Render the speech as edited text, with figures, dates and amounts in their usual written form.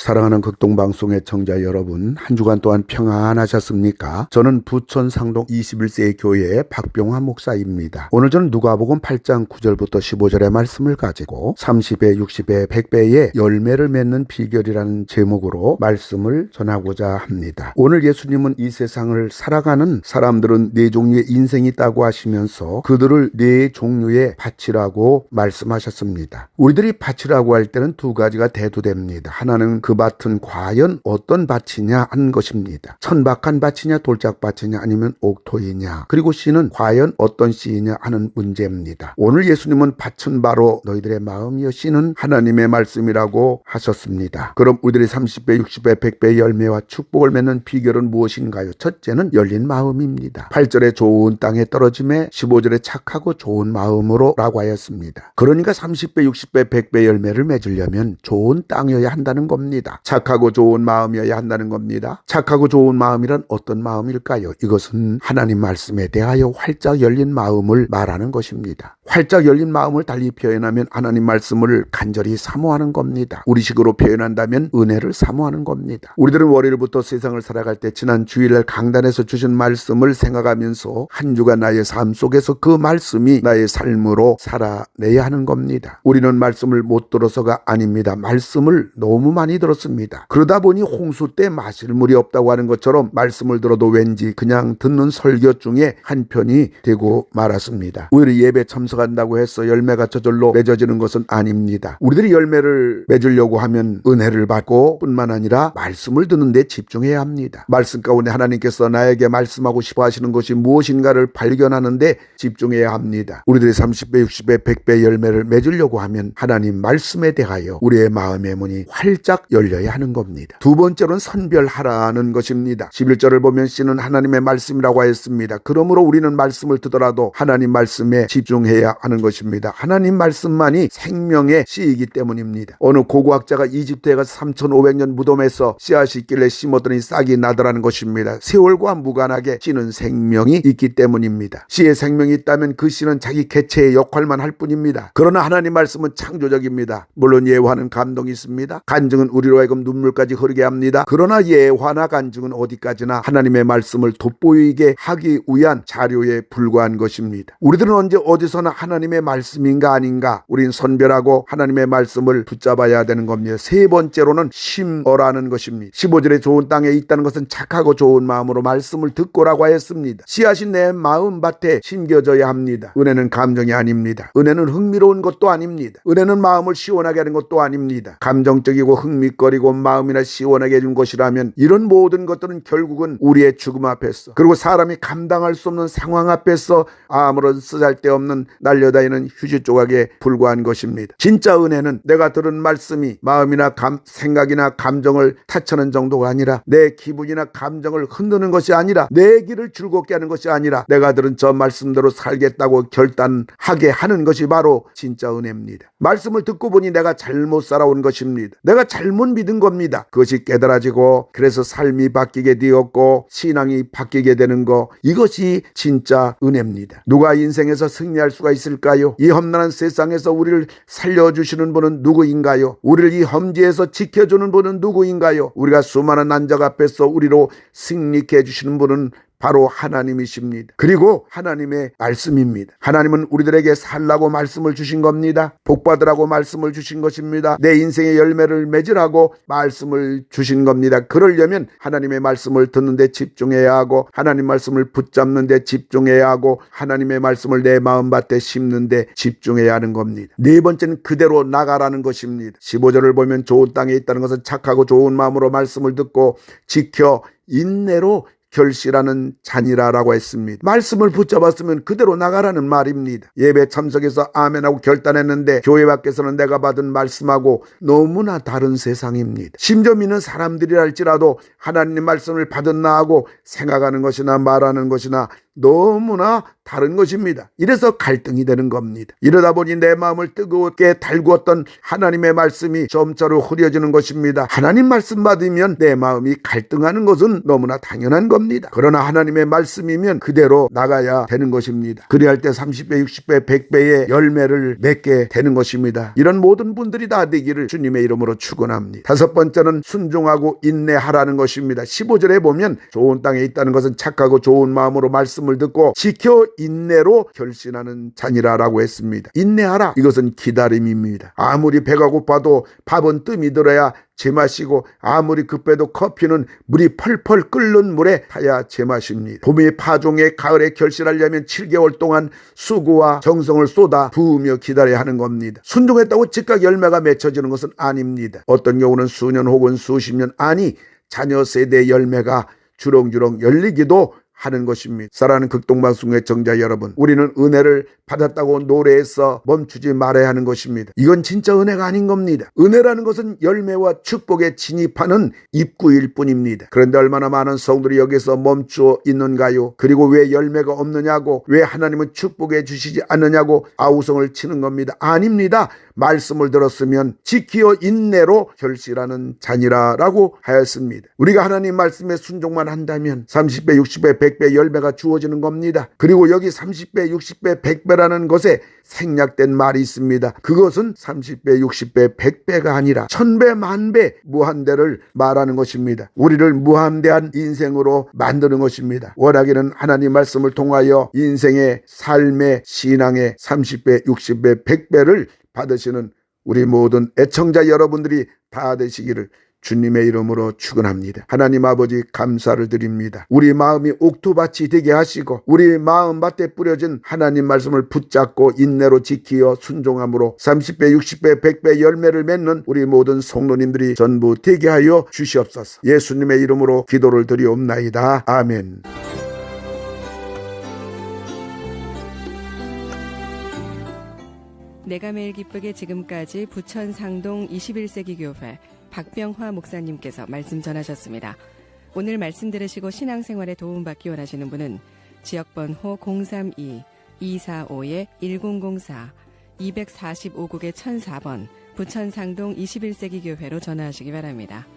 사랑하는 극동방송의 청자 여러분, 한 주간 동안 평안하셨습니까? 저는 부천 상동 21세기 교회의 박병화 목사입니다. 오늘 저는 누가복음 8장 9절부터 15절의 말씀을 가지고 30배, 60배, 100배의 열매를 맺는 비결이라는 제목으로 말씀을 전하고자 합니다. 오늘 예수님은 이 세상을 살아가는 사람들은 네 종류의 인생이 있다고 하시면서 그들을 네 종류의 밭이라고 말씀하셨습니다. 우리들이 밭이라고 할 때는 두 가지가 대두됩니다. 하나는 그 밭은 과연 어떤 밭이냐 하는 것입니다. 천박한 밭이냐 돌짝밭이냐 아니면 옥토이냐, 그리고 씨는 과연 어떤 씨이냐 하는 문제입니다. 오늘 예수님은 밭은 바로 너희들의 마음이요 씨는 하나님의 말씀이라고 하셨습니다. 그럼 우리들이 30배, 60배, 100배의 열매와 축복을 맺는 비결은 무엇인가요? 첫째는 열린 마음입니다. 8절에 좋은 땅에 떨어짐에 15절에 착하고 좋은 마음으로 라고 하였습니다. 그러니까 30배, 60배, 100배 열매를 맺으려면 좋은 땅이어야 한다는 겁니다. 착하고 좋은 마음이어야 한다는 겁니다. 착하고 좋은 마음이란 어떤 마음일까요? 이것은 하나님 말씀에 대하여 활짝 열린 마음을 말하는 것입니다. 활짝 열린 마음을 달리 표현하면 하나님 말씀을 간절히 사모하는 겁니다. 우리식으로 표현한다면 은혜를 사모하는 겁니다. 우리들은 월요일부터 세상을 살아갈 때 지난 주일날 강단에서 주신 말씀을 생각하면서 한 주간 나의 삶 속에서 그 말씀이 나의 삶으로 살아내야 하는 겁니다. 우리는 말씀을 못 들어서가 아닙니다. 말씀을 너무 많이 들었습니다. 그러다 보니 홍수 때 마실 물이 없다고 하는 것처럼 말씀을 들어도 왠지 그냥 듣는 설교 중에 한 편이 되고 말았습니다. 오히려 예배 참석한다고 해서 열매가 저절로 맺어지는 것은 아닙니다. 우리들이 열매를 맺으려고 하면 은혜를 받고 뿐만 아니라 말씀을 듣는 데 집중해야 합니다. 말씀 가운데 하나님께서 나에게 말씀하고 싶어 하시는 것이 무엇인가를 발견하는 데 집중해야 합니다. 우리들이 30배, 60배, 100배 열매를 맺으려고 하면 하나님 말씀에 대하여 우리의 마음의 문이 활짝 열려야 하는 겁니다. 두 번째로는 선별하라는 것입니다. 11절을 보면 씨는 하나님의 말씀이라고 하였습니다. 그러므로 우리는 말씀을 듣더라도 하나님 말씀에 집중해야 하는 것입니다. 하나님 말씀만이 생명의 씨이기 때문입니다. 어느 고고학자가 이집트에 가서 3500년 무덤에서 씨앗이 있길래 심었더니 싹이 나더라는 것입니다. 세월과 무관하게 씨는 생명이 있기 때문입니다. 씨에 생명이 있다면 그 씨는 자기 개체의 역할만 할 뿐입니다. 그러나 하나님 말씀은 창조적입니다. 물론 예화는 감동이 있습니다. 간증은 우리로 하여금 눈물까지 흐르게 합니다. 그러나 예화나 간증은 어디까지나 하나님의 말씀을 돋보이게 하기 위한 자료에 불과한 것입니다. 우리들은 언제 어디서나 하나님의 말씀인가 아닌가 우린 선별하고 하나님의 말씀을 붙잡아야 되는 겁니다. 세 번째로는 심어라는 것입니다. 15절에 좋은 땅에 있다는 것은 착하고 좋은 마음으로 말씀을 듣고라고 하였습니다. 씨앗이 내 마음밭에 심겨져야 합니다. 은혜는 감정이 아닙니다. 은혜는 흥미로운 것도 아닙니다. 은혜는 마음을 시원하게 하는 것도 아닙니다. 감정적이고 흥미거리고 마음이나 시원하게 해준 것이라면 이런 모든 것들은 결국은 우리의 죽음 앞에서, 그리고 사람이 감당할 수 없는 상황 앞에서 아무런 쓰잘데없는 날려다니는 휴지 조각에 불과한 것입니다. 진짜 은혜는 내가 들은 말씀이 마음이나 생각이나 감정을 타치는 정도가 아니라, 내 기분이나 감정을 흔드는 것이 아니라, 내 길을 즐겁게 하는 것이 아니라 내가 들은 저 말씀대로 살겠다고 결단하게 하는 것이 바로 진짜 은혜입니다. 말씀을 듣고 보니 내가 잘못 살아온 것입니다. 내가 잘못 믿은 겁니다. 그것이 깨달아지고 그래서 삶이 바뀌게 되었고 신앙이 바뀌게 되는 것, 이것이 진짜 은혜입니다. 누가 인생에서 승리할 수가 있을까요? 이 험난한 세상에서 우리를 살려주시는 분은 누구인가요? 우리를 이 험지에서 지켜주는 분은 누구인가요? 우리가 수많은 난적 앞에서 우리로 승리케 해주시는 분은 바로 하나님이십니다. 그리고 하나님의 말씀입니다. 하나님은 우리들에게 살라고 말씀을 주신 겁니다. 복받으라고 말씀을 주신 것입니다. 내 인생의 열매를 맺으라고 말씀을 주신 겁니다. 그러려면 하나님의 말씀을 듣는 데 집중해야 하고, 하나님 말씀을 붙잡는 데 집중해야 하고, 하나님의 말씀을 내 마음밭에 심는 데 집중해야 하는 겁니다. 네 번째는 그대로 나가라는 것입니다. 15절을 보면 좋은 땅에 있다는 것은 착하고 좋은 마음으로 말씀을 듣고 지켜 인내로 결실하는 자니라라고 했습니다. 말씀을 붙잡았으면 그대로 나가라는 말입니다. 예배 참석해서 아멘하고 결단했는데 교회 밖에서는 내가 받은 말씀하고 너무나 다른 세상입니다. 심지어 믿는 사람들이라 할지라도 하나님 말씀을 받은 나하고 생각하는 것이나 말하는 것이나 너무나 다른 것입니다. 이래서 갈등이 되는 겁니다. 이러다 보니 내 마음을 뜨겁게 달구었던 하나님의 말씀이 점차로 흐려지는 것입니다. 하나님 말씀 받으면 내 마음이 갈등하는 것은 너무나 당연한 겁니다. 그러나 하나님의 말씀이면 그대로 나가야 되는 것입니다. 그리할 때 30배, 60배, 100배의 열매를 맺게 되는 것입니다. 이런 모든 분들이 다 되기를 주님의 이름으로 축원합니다. 다섯 번째는 순종하고 인내하라는 것입니다. 15절에 보면 좋은 땅에 있다는 것은 착하고 좋은 마음으로 말씀을 듣고 지켜 인내로 결신하는 자니라라고 했습니다. 인내하라. 이것은 기다림입니다. 아무리 배가 고파도 밥은 뜸이 들어야 제맛이고 아무리 급해도 커피는 물이 펄펄 끓는 물에 타야 제맛입니다. 봄이 파종에 가을에 결실하려면 7개월 동안 수고와 정성을 쏟아 부으며 기다려야 하는 겁니다. 순종했다고 즉각 열매가 맺혀지는 것은 아닙니다. 어떤 경우는 수년 혹은 수십 년, 아니 자녀 세대의 열매가 주렁주렁 열리기도 하는 것입니다. 사랑하는 극동방송의 청자 여러분, 우리는 은혜를 받았다고 노래해서 멈추지 말아야 하는 것입니다. 이건 진짜 은혜가 아닌 겁니다. 은혜라는 것은 열매와 축복에 진입하는 입구일 뿐입니다. 그런데 얼마나 많은 성들이 여기서 멈추어 있는가요? 그리고 왜 열매가 없느냐고, 왜 하나님은 축복해 주시지 않느냐고 아우성을 치는 겁니다. 아닙니다. 말씀을 들었으면 지키어 인내로 결실하는 자니라라고 하였습니다. 우리가 하나님 말씀에 순종만 한다면 30배, 60배, 100배 열매가 주어지는 겁니다. 그리고 여기 30배, 60배, 100배라는 것에 생략된 말이 있습니다. 그것은 30배, 60배, 100배가 아니라 1000배, 만배, 무한대를 말하는 것입니다. 우리를 무한대한 인생으로 만드는 것입니다. 원하기는 하나님 말씀을 통하여 인생의 삶의 신앙의 30배, 60배, 100배를 받으시는 우리 모든 애청자 여러분들이 다 되시기를 주님의 이름으로 축원합니다. 하나님 아버지 감사를 드립니다. 우리 마음이 옥토밭이 되게 하시고 우리 마음밭에 뿌려진 하나님 말씀을 붙잡고 인내로 지키어 순종함으로 30배, 60배, 100배 열매를 맺는 우리 모든 성도님들이 전부 되게 하여 주시옵소서. 예수님의 이름으로 기도를 드리옵나이다. 아멘. 내가 매일 기쁘게 지금까지 부천 상동 21세기 교회 박병화 목사님께서 말씀 전하셨습니다. 오늘 말씀 들으시고 신앙생활에 도움받기 원하시는 분은 지역번호 032-245-1004 245국의 1004번 부천 상동 21세기 교회로 전화하시기 바랍니다.